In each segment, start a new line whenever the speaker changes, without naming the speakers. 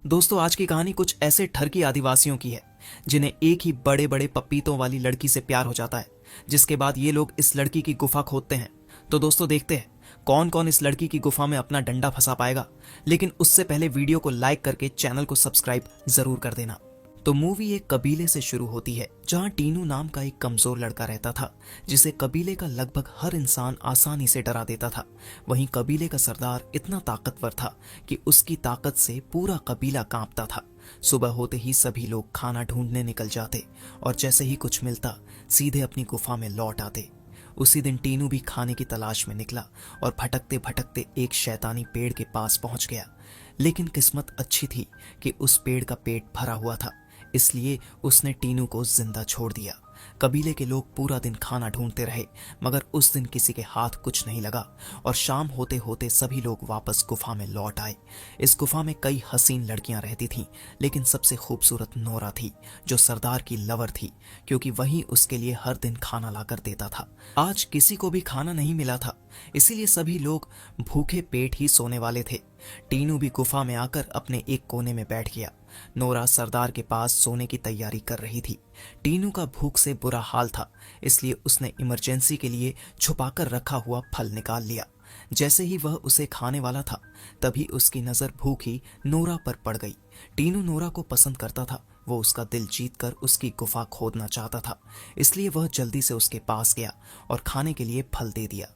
दोस्तों, आज की कहानी कुछ ऐसे ठरकी आदिवासियों की है जिन्हें एक ही बड़े बड़े पपीतों वाली लड़की से प्यार हो जाता है, जिसके बाद ये लोग इस लड़की की गुफा खोदते हैं। तो दोस्तों, देखते हैं कौन कौन इस लड़की की गुफा में अपना डंडा फंसा पाएगा। लेकिन उससे पहले वीडियो को लाइक करके चैनल को सब्सक्राइब जरूर कर देना। तो मूवी एक कबीले से शुरू होती है जहां टीनू नाम का एक कमजोर लड़का रहता था, जिसे कबीले का लगभग हर इंसान आसानी से डरा देता था। वहीं कबीले का सरदार इतना ताकतवर था कि उसकी ताकत से पूरा कबीला कांपता था। सुबह होते ही सभी लोग खाना ढूंढने निकल जाते और जैसे ही कुछ मिलता सीधे अपनी गुफा में लौट आते। उसी दिन टीनू भी खाने की तलाश में निकला और भटकते भटकते एक शैतानी पेड़ के पास पहुंच गया। लेकिन किस्मत अच्छी थी कि उस पेड़ का पेट भरा हुआ था, इसलिए उसने टीनू को जिंदा छोड़ दिया। कबीले के लोग पूरा दिन खाना ढूंढते रहे, मगर उस दिन किसी के हाथ कुछ नहीं लगा और शाम होते होते सभी लोग वापस गुफा में लौट आए। इस गुफा में कई हसीन लड़कियां रहती थीं, लेकिन सबसे खूबसूरत नोरा थी, जो सरदार की लवर थी, क्योंकि वही उसके लिए हर दिन खाना लाकर देता था। आज किसी को भी खाना नहीं मिला था, इसीलिए सभी लोग भूखे पेट ही सोने वाले थे। टीनू भी गुफा में आकर अपने एक कोने में बैठ गया। नोरा सरदार के पास सोने की तैयारी कर रही थी। टीनू का भूख से बुरा हाल था, इसलिए उसने इमरजेंसी के लिए छुपाकर रखा हुआ फल निकाल लिया। जैसे ही वह उसे खाने वाला था, तभी उसकी नजर भूखी नोरा पर पड़ गई। टीनू नोरा को पसंद करता था, वो उसका दिल जीतकर उसकी गुफा खोदना चाहता था, इसलिए वह जल्दी से उसके पास गया और खाने के लिए फल दे दिया।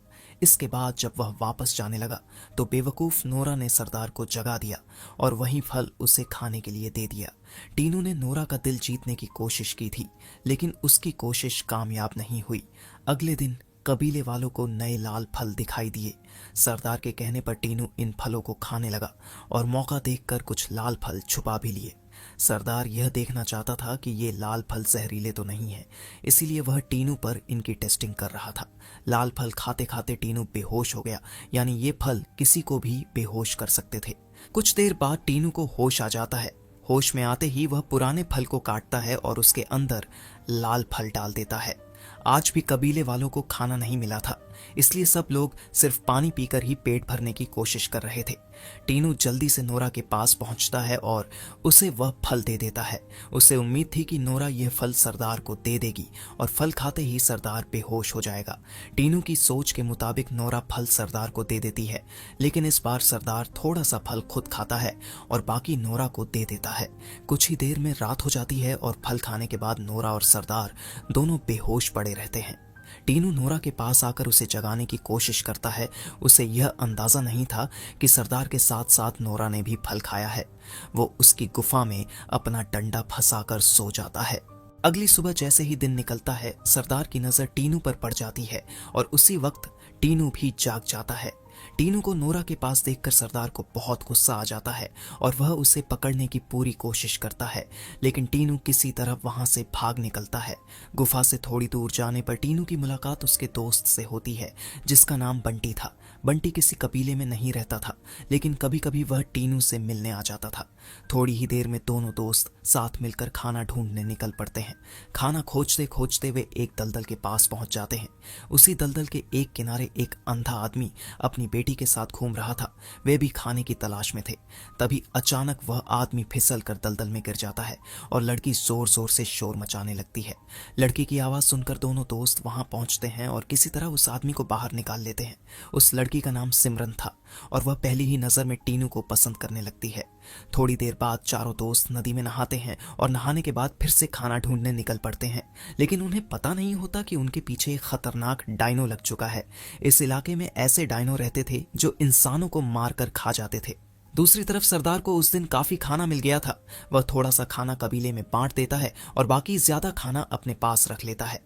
इसके बाद जब वह वापस जाने लगा तो बेवकूफ नोरा ने सरदार को जगा दिया और वही फल उसे खाने के लिए दे दिया। टीनू ने नोरा का दिल जीतने की कोशिश की थी, लेकिन उसकी कोशिश कामयाब नहीं हुई। अगले दिन कबीले वालों को नए लाल फल दिखाई दिए। सरदार के कहने पर टीनू इन फलों को खाने लगा और मौका देखकर कुछ लाल फल छुपा भी लिए। सरदार यह देखना चाहता था कि ये लाल फल जहरीले तो नहीं है, इसीलिए वह टीनू पर इनकी टेस्टिंग कर रहा था। लाल फल खाते खाते टीनू बेहोश हो गया, यानी ये फल किसी को भी बेहोश कर सकते थे। कुछ देर बाद टीनू को होश आ जाता है। होश में आते ही वह पुराने फल को काटता है और उसके अंदर लाल फल डाल देता है। आज भी कबीले वालों को खाना नहीं मिला था, इसलिए सब लोग सिर्फ पानी पीकर ही पेट भरने की कोशिश कर रहे थे। टीनू जल्दी से नोरा के पास पहुंचता है और उसे वह फल दे देता है। उसे उम्मीद थी कि नोरा यह फल सरदार को दे देगी और फल खाते ही सरदार बेहोश हो जाएगा। टीनू की सोच के मुताबिक नोरा फल सरदार को दे देती है, लेकिन इस बार सरदार थोड़ा सा फल खुद खाता है और बाकी नोरा को दे देता है। कुछ ही देर में रात हो जाती है और फल खाने के बाद नोरा और सरदार दोनों बेहोश पड़े रहते हैं। टीनू नोरा के पास आकर उसे जगाने की कोशिश करता है। उसे यह अंदाजा नहीं था कि सरदार के साथ साथ नोरा ने भी फल खाया है। वो उसकी गुफा में अपना डंडा फंसाकर सो जाता है। अगली सुबह जैसे ही दिन निकलता है, सरदार की नजर टीनू पर पड़ जाती है और उसी वक्त टीनू भी जाग जाता है। टीनू को नोरा के पास देखकर सरदार को बहुत गुस्सा आ जाता है और वह उसे पकड़ने की पूरी कोशिश करता है, लेकिन टीनू किसी तरह वहां से भाग निकलता है। गुफा से थोड़ी दूर जाने पर टीनू की मुलाकात उसके दोस्त से होती है, जिसका नाम बंटी था। बंटी किसी कबीले में नहीं रहता था, लेकिन कभी कभी वह टीनू से मिलने आ जाता था। थोड़ी ही देर में दोनों दोस्त साथ मिलकर खाना ढूंढने निकल पड़ते हैं। खाना खोजते खोजते वे एक दलदल के पास पहुंच जाते हैं। उसी दलदल के एक किनारे एक अंधा आदमी अपनी बेटी के साथ घूम रहा था। वे भी खाने की तलाश में थे। तभी अचानक वह आदमी फिसल कर दलदल में गिर जाता है और लड़की जोर जोर से शोर मचाने लगती है। लड़की की आवाज सुनकर दोनों दोस्त वहां पहुंचते हैं और किसी तरह उस आदमी को बाहर निकाल लेते हैं। उस लड़की का नाम सिमरन था और वह पहली ही नजर में टीनू को पसंद करने लगती है। थोड़ी देर बाद चारों दोस्त नदी में नहाते हैं और नहाने के बाद फिर से खाना ढूंढने निकल पड़ते हैं, लेकिन उन्हें पता नहीं होता कि उनके पीछे एक खतरनाक डायनो लग चुका है। इस इलाके में ऐसे डायनो रहते थे जो इंसानों को मारकर खा जाते थे। दूसरी तरफ सरदार को उस दिन काफी खाना मिल गया था। वह थोड़ा सा खाना कबीले में बांट देता है और बाकी ज्यादा खाना अपने पास रख लेता है।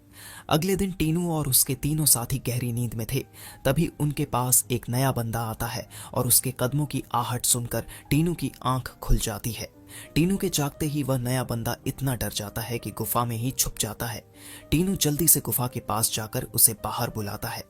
अगले दिन टीनू और उसके तीनों साथी गहरी नींद में थे। तभी उनके पास एक नया बंदा आता है और उसके कदमों की आहट सुनकर टीनू की आंख खुल जाती है। टीनू के जागते ही वह नया बंदा इतना डर जाता है कि गुफा में ही छुप जाता है। टीनू जल्दी से गुफा के पास जाकर उसे बाहर बुलाता है।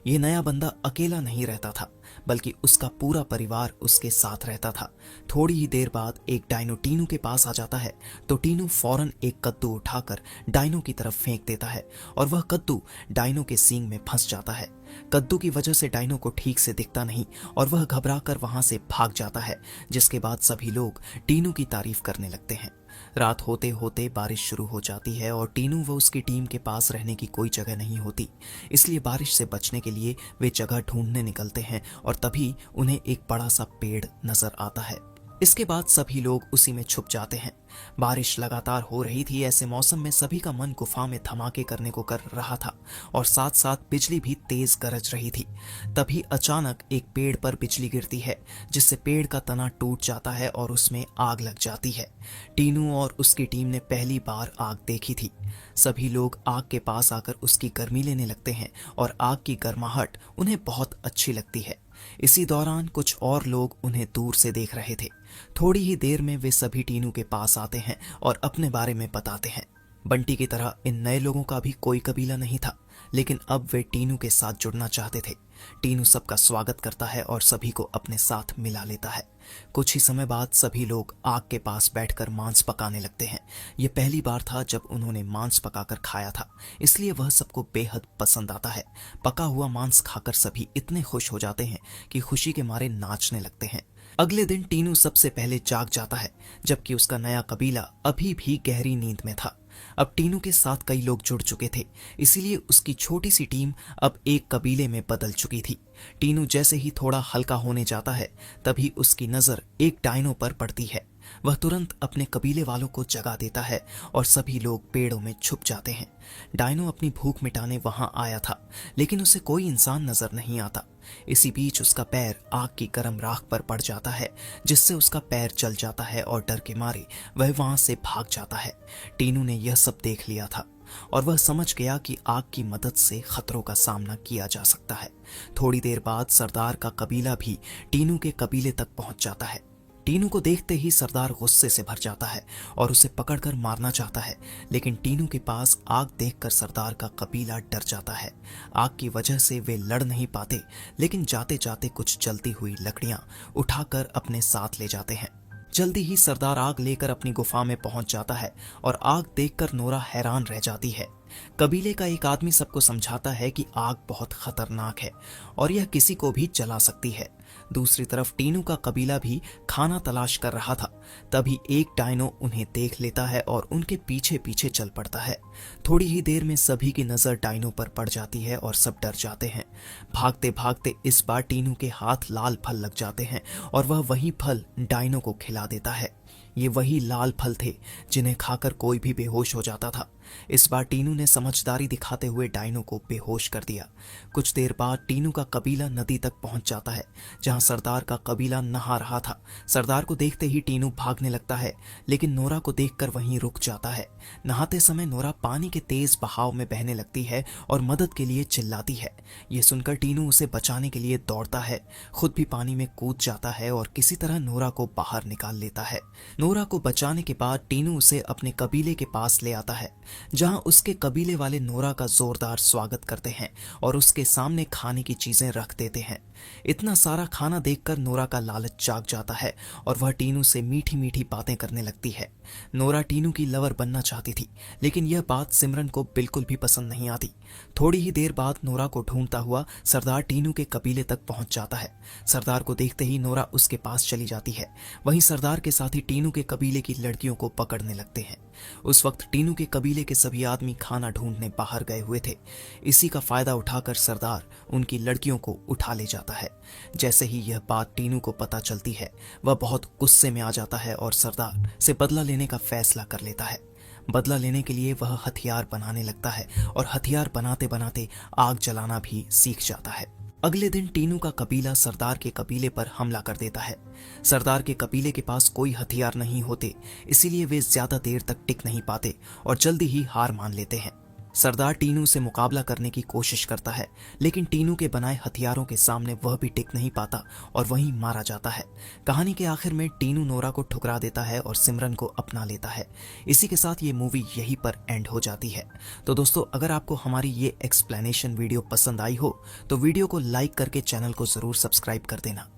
ये नया बंदा अकेला नहीं रहता था, बल्कि उसका पूरा परिवार उसके साथ रहता था। थोड़ी ही देर बाद एक डायनो टीनू के पास आ जाता है, तो टीनू फौरन एक कद्दू उठाकर डायनो की तरफ फेंक देता है और वह कद्दू डायनो के सींग में फंस जाता है। कद्दू की वजह से डायनो को ठीक से दिखता नहीं और वह घबरा कर वहां से भाग जाता है, जिसके बाद सभी लोग टीनू की तारीफ करने लगते हैं। रात होते होते बारिश शुरू हो जाती है और टीनू व उसकी टीम के पास रहने की कोई जगह नहीं होती, इसलिए बारिश से बचने के लिए वे जगह ढूंढने निकलते हैं और तभी उन्हें एक बड़ा सा पेड़ नजर आता है। इसके बाद सभी लोग उसी में छुप जाते हैं। बारिश लगातार हो रही थी। ऐसे मौसम में सभी का मन गुफा में धमाके करने को कर रहा था और साथ साथ बिजली भी तेज गरज रही थी। तभी अचानक एक पेड़ पर बिजली गिरती है, जिससे पेड़ का तना टूट जाता है और उसमें आग लग जाती है। टीनू और उसकी टीम ने पहली बार आग देखी थी। सभी लोग आग के पास आकर उसकी गर्मी लेने लगते हैं और आग की गर्माहट उन्हें बहुत अच्छी लगती है। इसी दौरान कुछ और लोग उन्हें दूर से देख रहे थे। थोड़ी ही देर में वे सभी टीनू के पास आते हैं और अपने बारे में बताते हैं। बंटी की तरह इन नए लोगों का भी कोई कबीला नहीं था, लेकिन अब वे टीनू के साथ जुड़ना चाहते थे। टीनू सबका स्वागत करता है और सभी को अपने साथ मिला लेता है। कुछ ही समय बाद सभी लोग आग के पास बैठकर मांस पकाने लगते हैं। यह पहली बार था जब उन्होंने मांस पकाकर खाया था, इसलिए वह सबको बेहद पसंद आता है। पका हुआ मांस खाकर सभी इतने खुश हो जाते हैं कि खुशी के मारे नाचने लगते हैं। अगले दिन टीनू सबसे पहले जाग जाता है, जबकि उसका नया कबीला अभी भी गहरी नींद में था। अब टीनू के साथ कई लोग जुड़ चुके थे, इसीलिए उसकी छोटी सी टीम अब एक कबीले में बदल चुकी थी। टीनू जैसे ही थोड़ा हल्का होने जाता है, तभी उसकी नजर एक डायनो पर पड़ती है। वह तुरंत अपने कबीले वालों को जगा देता है और सभी लोग पेड़ों में छुप जाते हैं। डायनो अपनी भूख मिटाने वहां आया था, लेकिन उसे कोई इंसान नजर नहीं आता। इसी बीच उसका पैर आग की गर्म राख पर पड़ जाता है, जिससे उसका पैर जल जाता है और डर के मारे वह वहां से भाग जाता है। टीनू ने यह सब देख लिया था और वह समझ गया कि आग की मदद से खतरों का सामना किया जा सकता है। थोड़ी देर बाद सरदार का कबीला भी टीनू के कबीले तक पहुंच जाता है। टीनू को देखते ही सरदार गुस्से से भर जाता है और उसे पकड़कर मारना चाहता है, लेकिन टीनू के पास आग देखकर सरदार का कबीला डर जाता है। आग की वजह से वे लड़ नहीं पाते, लेकिन जाते जाते कुछ जलती हुई लकड़ियां उठाकर अपने साथ ले जाते हैं। जल्दी ही सरदार आग लेकर अपनी गुफा में पहुंच जाता है और आग देखकर नोरा हैरान रह जाती है। कबीले का एक आदमी सबको समझाता है कि आग बहुत खतरनाक है और यह किसी को भी जला सकती है। दूसरी तरफ टीनू का कबीला भी खाना तलाश कर रहा था। तभी एक डायनो उन्हें देख लेता है और उनके पीछे पीछे चल पड़ता है। थोड़ी ही देर में सभी की नजर डायनो पर पड़ जाती है और सब डर जाते हैं। भागते भागते इस बार टीनू के हाथ लाल फल लग जाते हैं और वह वही फल डायनो को खिला देता है। ये वही लाल फल थे जिन्हें खाकर कोई भी बेहोश हो जाता था। इस बार टीनू ने समझदारी दिखाते हुए डायनो को बेहोश कर दिया। कुछ देर बाद टीनू का कबीला नदी तक पहुंच जाता है, जहां सरदार का कबीला नहा रहा था। सरदार को देखते ही टीनू भागने लगता है, लेकिन नोरा को देखकर वहीं रुक जाता है। नहाते समय नोरा पानी के तेज बहाव में बहने लगती है और मदद के लिए चिल्लाती है। ये सुनकर टीनू उसे बचाने के लिए दौड़ता है, खुद भी पानी में कूद जाता है और किसी तरह नोरा को बाहर निकाल लेता है। नोरा को बचाने के बाद टीनू उसे अपने कबीले के पास ले आता है, जहां उसके कबीले वाले नोरा का जोरदार स्वागत करते हैं और उसके सामने खाने की चीजें रख देते हैं। इतना सारा खाना देखकर नोरा का लालच जाग जाता है और वह टीनू से मीठी मीठी बातें करने लगती है। नोरा टीनू की लवर बनना चाहती थी, लेकिन यह बात सिमरन को बिल्कुल भी पसंद नहीं आती। थोड़ी ही देर बाद नोरा को ढूंढता हुआ सरदार टीनू के कबीले तक पहुंच जाता है। सरदार को देखते ही नोरा उसके पास चली जाती है। वहीं सरदार के साथ ही टीनू के कबीले की लड़कियों को पकड़ने लगते हैं। उस वक्त टीनू के कबीले के सभी आदमी खाना ढूंढने बाहर गए हुए थे। इसी का फायदा उठाकर सरदार उनकी लड़कियों को उठा ले जाता है। जैसे ही यह बात टीनू को पता चलती है, वह बहुत गुस्से में आ जाता है और सरदार से बदला लेने का फैसला कर लेता है। बदला लेने के लिए वह हथियार बनाने लगता है और हथियार बनाते बनाते आग जलाना भी सीख जाता है। अगले दिन टीनू का कबीला सरदार के कबीले पर हमला कर देता है। सरदार के कबीले के पास कोई हथियार नहीं होते, इसीलिए वे ज्यादा देर तक टिक नहीं पाते और जल्दी ही हार मान लेते हैं। सरदार टीनू से मुकाबला करने की कोशिश करता है, लेकिन टीनू के बनाए हथियारों के सामने वह भी टिक नहीं पाता और वहीं मारा जाता है। कहानी के आखिर में टीनू नोरा को ठुकरा देता है और सिमरन को अपना लेता है। इसी के साथ ये मूवी यहीं पर एंड हो जाती है। तो दोस्तों, अगर आपको हमारी ये एक्सप्लेनेशन वीडियो पसंद आई हो तो वीडियो को लाइक करके चैनल को जरूर सब्सक्राइब कर देना।